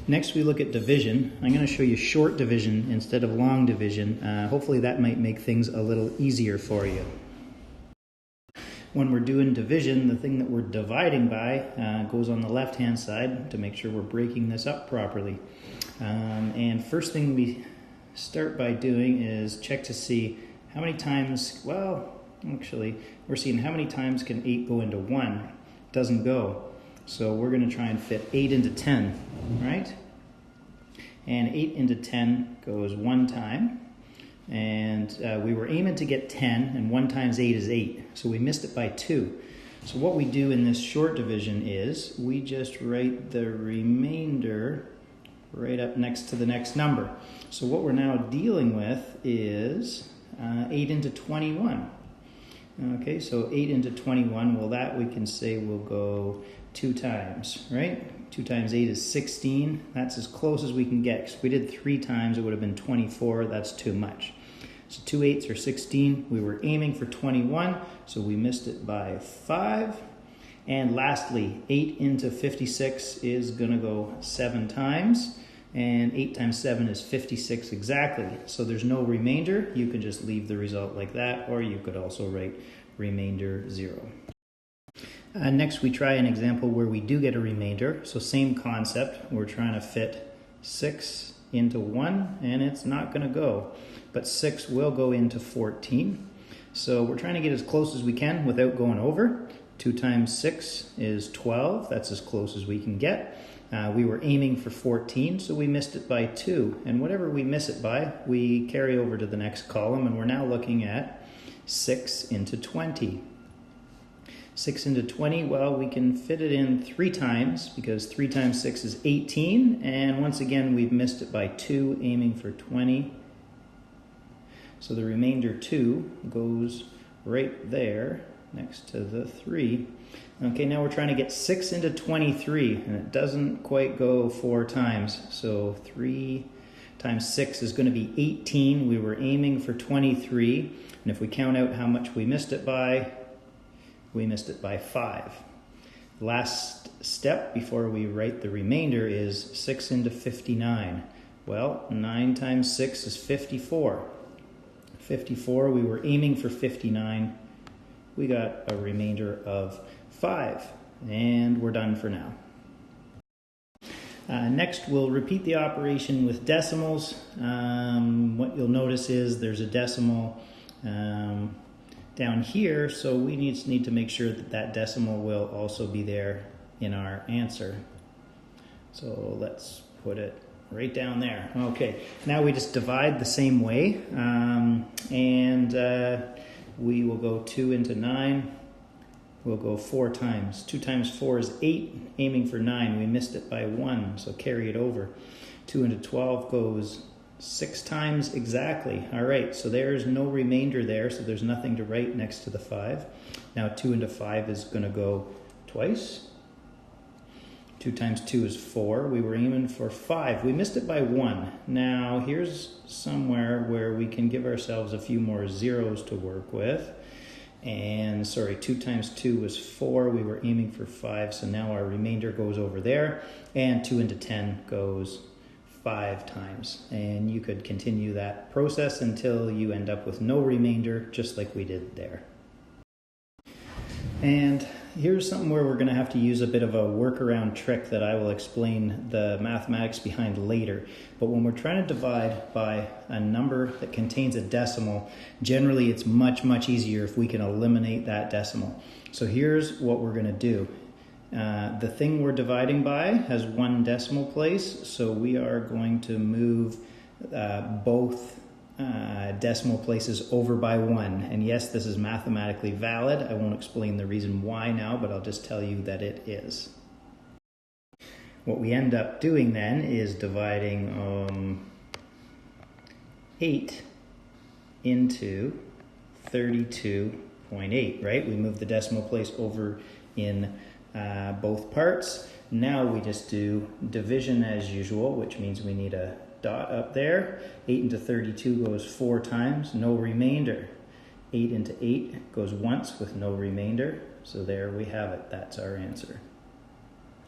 Next we look at division. I'm going to show you short division instead of long division. Hopefully that might make things a little easier for you. When we're doing division, the thing that we're dividing by goes on the left-hand side to make sure we're breaking this up properly. And first thing we start by doing is check to see how many times, well, actually, we're seeing how many times can 8 go into 1. It doesn't go. So we're going to try and fit 8 into 10, right? And 8 into 10 goes 1 time. And we were aiming to get 10, and 1 times 8 is 8. So we missed it by 2. So what we do in this short division is we just write the remainder right up next to the next number. So what we're now dealing with is 8 into 21. Okay, so 8 into 21, well that we can say will go 2 times, right? 2 times 8 is 16. That's as close as we can get. Because if we did 3 times, it would have been 24. That's too much. So 2 8s are 16. We were aiming for 21, so we missed it by 5. And lastly, 8 into 56 is going to go 7 times. And 8 times 7 is 56 exactly. So there's no remainder. You can just leave the result like that, or you could also write remainder 0. Next, we try an example where we do get a remainder. So same concept. We're trying to fit 6 into 1, and it's not going to go. But 6 will go into 14. So we're trying to get as close as we can without going over. 2 times 6 is 12. That's as close as we can get. We were aiming for 14, so we missed it by 2. And whatever we miss it by, we carry over to the next column, and we're now looking at 6 into 20. 6 into 20, well, we can fit it in 3 times, because 3 times 6 is 18. And once again, we've missed it by 2, aiming for 20. So the remainder 2 goes right there next to the 3. Okay, now we're trying to get 6 into 23, and it doesn't quite go 4 times. So 3 times 6 is going to be 18. We were aiming for 23, and if we count out how much we missed it by 5. Last step before we write the remainder is 6 into 59. Well, 9 times 6 is 54. 54, we were aiming for 59. We got a remainder of 5, and we're done for now. Next, we'll repeat the operation with decimals. What you'll notice is there's a decimal down here, so we need to make sure that that decimal will also be there in our answer. So let's put it right down there. Okay, now we just divide the same way, and we will go 2 into 9. We'll go 4 times. 2 times 4 is 8, aiming for 9. We missed it by 1, so carry it over. 2 into 12 goes 6 times exactly. All right, so there's no remainder there, so there's nothing to write next to the 5. Now 2 into 5 is going to go twice. 2 times 2 is 4. We were aiming for 5. We missed it by 1. Now here's somewhere where we can give ourselves a few more zeros to work with. And sorry, 2 times 2 was 4. We were aiming for 5, so now our remainder goes over there. And 2 into 10 goes 5 times. And you could continue that process until you end up with no remainder, just like we did there. And here's something where we're going to have to use a bit of a workaround trick that I will explain the mathematics behind later. But when we're trying to divide by a number that contains a decimal, generally it's much, much easier if we can eliminate that decimal. So here's what we're going to do. The thing we're dividing by has 1 decimal place, so we are going to move both decimal places over by 1. And yes, this is mathematically valid. I won't explain the reason why now, but I'll just tell you that it is. What we end up doing then is dividing 8 into 32.8, right? We move the decimal place over in both parts. Now we just do division as usual, which means we need a dot up there. 8 into 32 goes 4 times, no remainder. 8 into 8 goes once with no remainder. So there we have it. That's our answer.